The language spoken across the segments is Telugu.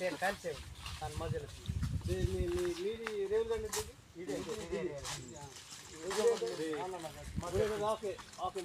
కలిసే దాని మధ్యలో మీది రేవులు కంటే ఇదే ఆకే ఆకే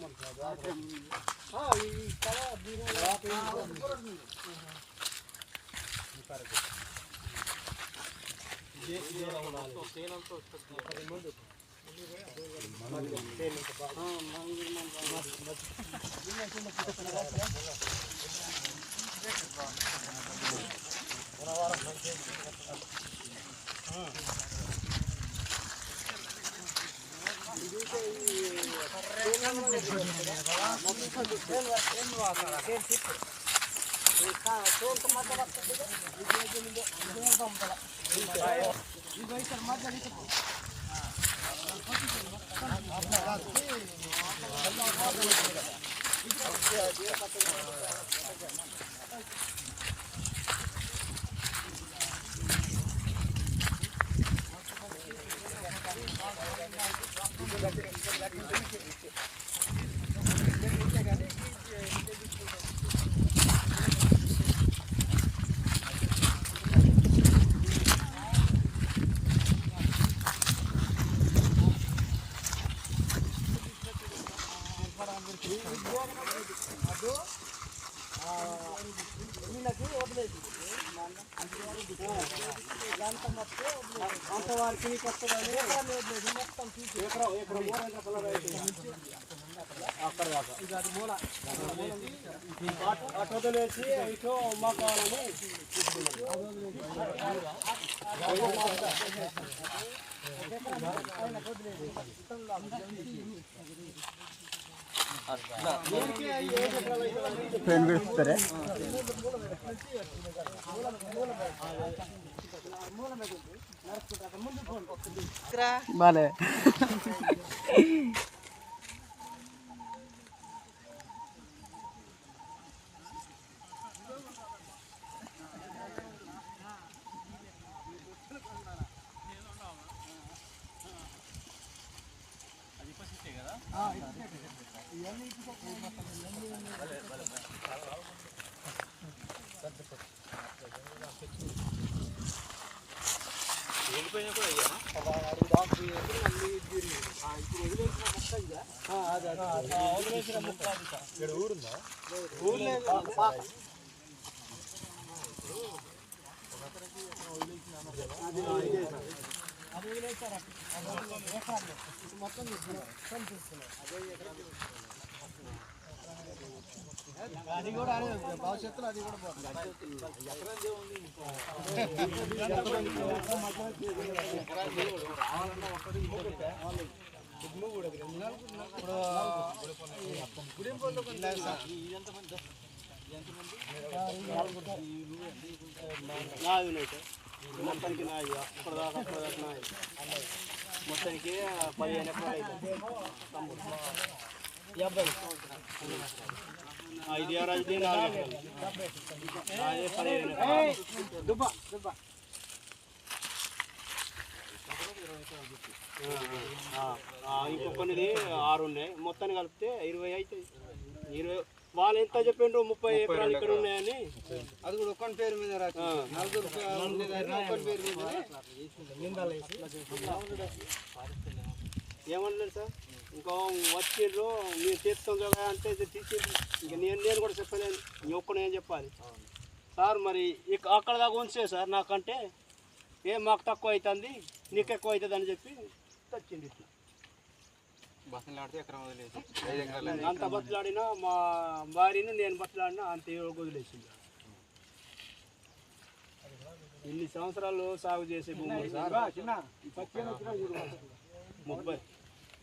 అంతవారికి అక్కడ దాకా మూల అటు వదిలేసి ఇటు అమ్మ కావాలని ఫ్రెండ్ పెడతారే బాలే ఊరుందా ఊర్లేదు అది కూడా భవిష్యత్తులో అది కూడా మొత్తానికి నాయి అప్పటిదాకా నాయి మొత్తానికి 15 ఎకరాలు 5 రాజు 4 ఇంకొకనిది 6 ఉన్నాయి మొత్తాన్ని కలిపితే 20 అవుతాయి 20 వాళ్ళు ఎంత చెప్పిండ్రు 30 ఎకరాలు ఇక్కడ ఉన్నాయని అది కూడా ఒక్కని పేరు మీద ఏమన్నారు సార్ ఇంకా వచ్చిండ్రు మీరు చేస్తాం కదా అంటే తీసేది ఇంకా నేను కూడా చెప్పలేను ఒక్కనే ఏం చెప్పాలి సార్ మరి అక్కడ దాకా ఉంచే సార్ నాకంటే మాకు తక్కువ అవుతుంది నీకు ఎక్కువ అవుతుంది అని చెప్పి తెచ్చింది ఇట్లా అంత బతులాడినా మా భార్యని నేను బతులాడినా అంత వదిలేసింది ఇన్ని సంవత్సరాలు సాగు చేసే భూములు సార్ 32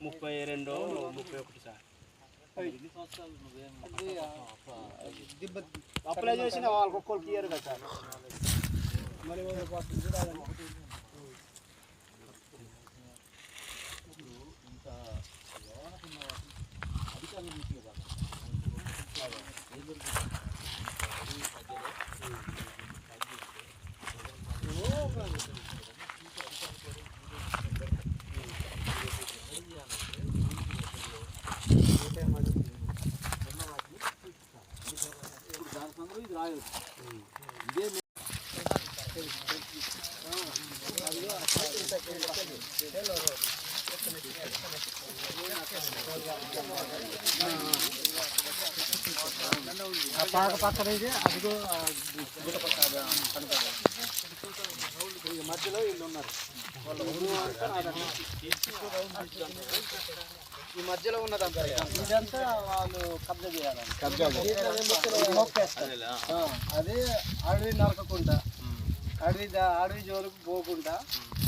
31 సార్ అప్లై చేసిన వాళ్ళకి ఒక్కరికి ఇయ్యరు కదా సార్ మరి ఇదే పాక పక్కన ఇది అదిగో గుట్ట పక్క మధ్యలో వీళ్ళు ఉన్నారు. ఈ మధ్యలో ఉన్నదంతా ఇదంతా వాళ్ళు కబ్జా చేయాలి. అదే అడవి నరకకుండా అడవి జోలికి పోకుండా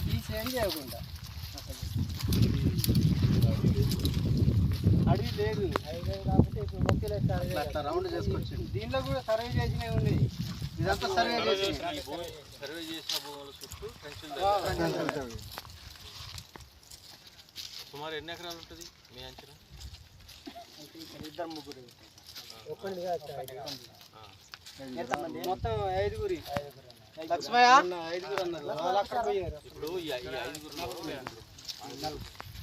తీసేం చేయకుండా అడవి లేదు కాబట్టి ఇప్పుడు మొక్కలు అట్లా రౌండ్ చేసుకొచ్చి దీంట్లో కూడా సర్వే చేసినవి ఉన్నాయి. ఇదంతా సర్వే చేసిన భూముల చుట్టూ సుమారు ఎన్ని ఎకరాలు ఉంటుంది మీ అంచనా? ఇద్దరు ముగ్గురు మొత్తం ఐదుగురి లక్ష్మయ్య ఐదుగురు అన్నారు. ఇప్పుడు ఈ ఐదుగురులో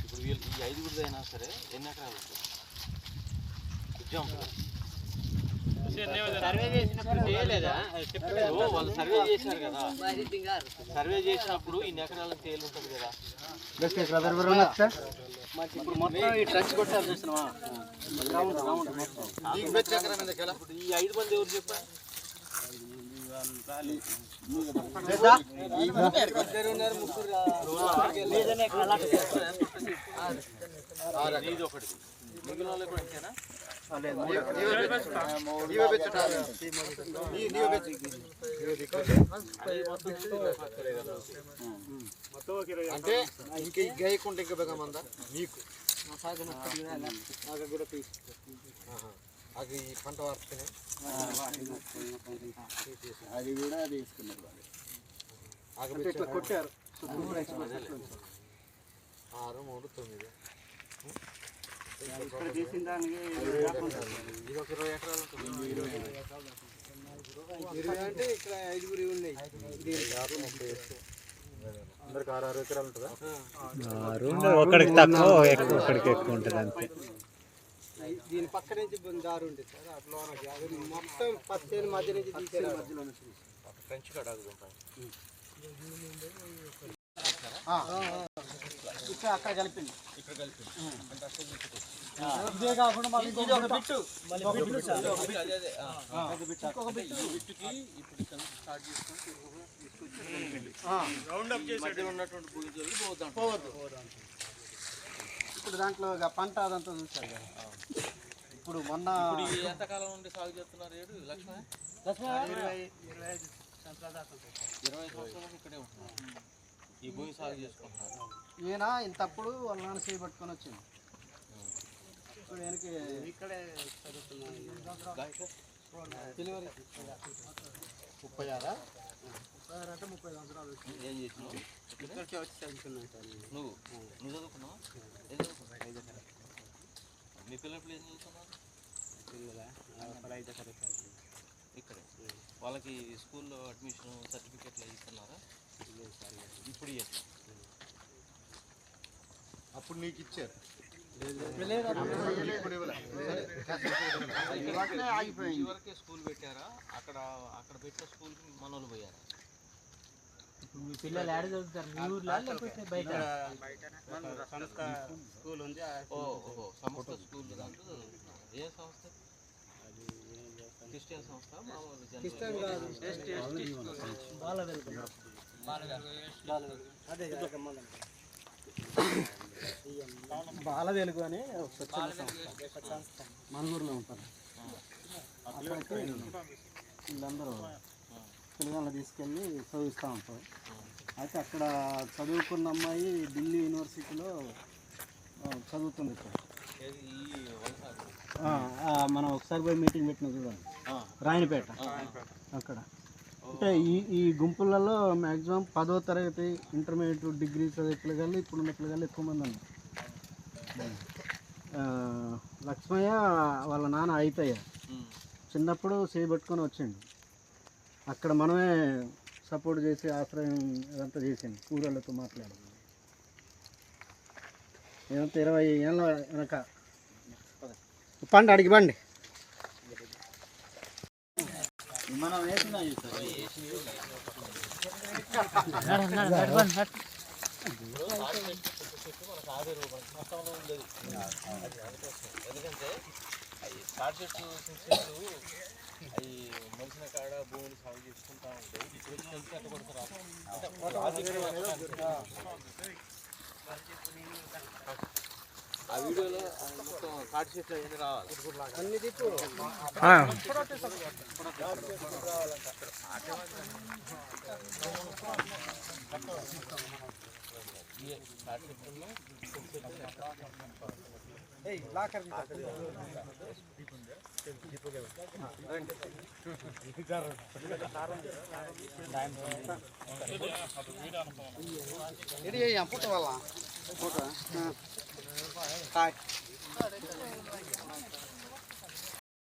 ఇప్పుడు ఈ ఐదుగురిదైనా సరే ఎన్ని ఎకరాలు ఉంటుంది? వాళ్ళు సర్వే చేశారు కదా, సర్వే చేసినప్పుడు ఇన్ని ఎకరాల తేలి ఉంటుంది కదా. ఇప్పుడు మొత్తం ఈ ట్రచ్ కొట్టారు చూసినావా? ఇప్పుడు ఈ 5 మంది ఎవరు చెప్పారు? ఇది ఒకటి, మిగిలిన వాళ్ళు కూడా అంతేనా? అంటే ఇంక గైకుంటే ఇంకా బెగమందా మీకు కూడా అది పంట వార్తనే అది కూడా తీసుకున్నారు. ఇట్లా కొట్టారు 6, 3, 9 ఇక్కడ తీసిన దానికి ఇది ఒక 20 ఎకరాలు ఉంటుంది. 20 అంటే ఇక్కడ 5 ఉన్నాయి. అందరికి 6 ఎకరాలు ఉంటుందా? ఒకడికి తక్కువ ఒకడికి ఎక్కువ ఉంటుంది అంతే. దీని పక్క నుంచి దారి ఉంటుంది సార్. అట్లా మొత్తం 10 మధ్య నుంచి తీసేది మధ్యలో ఫ్రెంచ్ కట్ ఆగుతుంటాయి. ఇక్కడ అక్కడ కలిపింది. ఇదే కాకుండా మళ్ళీ ఇంకొక బిట్టు ఇప్పుడు ఇక్కడ స్టార్ట్ చేసుకొని మధ్యలో ఉన్నటువంటి భూమి పోవద్దు. ఇప్పుడు దాంట్లో పంట అదంతా చూసారు కదా. ఇప్పుడు మొన్న ఎంతకాలం నుండి సాగు చేస్తున్నారు? 7 25 సంవత్సరాల దాకా 20 సంవత్సరాలు ఇక్కడే ఉంటున్నారు, ఈ భూమి సాగు చేసుకుంటున్నారు. ఈయన ఇంతప్పుడు వాళ్ళ నాన్న చేయబట్టుకొని వచ్చింది. ఇప్పుడు ఈయనకి ఇక్కడే చదువుతున్నాను. 36 అంటే 30 సంవత్సరాలు. ఏం చేసినావు? ఇక్కడికే వచ్చి చదువుతున్నాను సార్. నువ్వు చదువుకున్నావా? ఏం చదువుకున్నావు? మీ పిల్లలు ఏం చదువుతున్నారు? ఇక్కడే వాళ్ళకి స్కూల్లో అడ్మిషన్ సర్టిఫికెట్లు ఇస్తున్నారా? ఇప్పుడు అప్పుడు నీకు ఇచ్చారు. ఇవరకే స్కూల్ పెట్టారా? అక్కడ పెట్టిన స్కూల్కి మనోళ్ళు పోయారా? పిల్లలు ఏడ చదువుతారు? మీ ఊర్లో లేకపోతే బయట? సంస్థ స్కూల్ ఉంది. ఓహో, సంస్థ స్కూల్ దాంట్లో చదువుతున్నారు. ఏ సంస్థ? క్రిస్టియన్ సంస్థ? బాల వెలుగు అని మనూరులో ఉంటారు. అక్కడికి వీళ్ళందరూ పిల్లగాళ్ళు తీసుకెళ్ళి చదివిస్తూ ఉంటారు. అయితే అక్కడ చదువుకున్న అమ్మాయి ఢిల్లీ యూనివర్సిటీలో చదువుతుంది. ఇక్కడ మనం ఒకసారి పోయి మీటింగ్ పెట్టిన చూడండి, రాయనపేట అక్కడ. అంటే ఈ గుంపులలో మ్యాక్సిమం 10వ తరగతి ఇంటర్మీడియట్ డిగ్రీ చదివే పిల్లగాళ్ళు ఇప్పుడున్న పిల్లగాళ్ళు ఎక్కువ మంది ఉన్నారు. లక్ష్మయ్య వాళ్ళ నాన్న అయితయ్య చిన్నప్పుడు చేయబట్టుకొని వచ్చిండు. అక్కడ మనమే సపోర్ట్ చేసి ఆశ్రయం ఇదంతా చేసింది. కూరళ్ళతో మాట్లాడి ఏమంతా 20 ఏళ్ళ వెనక పండి అడిగి బండి మనం వేసిన మనకు ఆధారు మనకు మొత్తంలో ఉండదు ఎందుకంటే అవి తాటి చెట్టు చెట్లు అవి మనిషిన కాడ భూమిని సాగు చేసుకుంటా ఉంటాయి ఇప్పుడు కలిసి అట్ట కొడతారు ఆ వీడియోలో మొత్తం తాటి చెట్లు అవన్నీ రావాలి తాటి చెట్లు ఫోటో వాళ్ళ ఫోటో హాయ్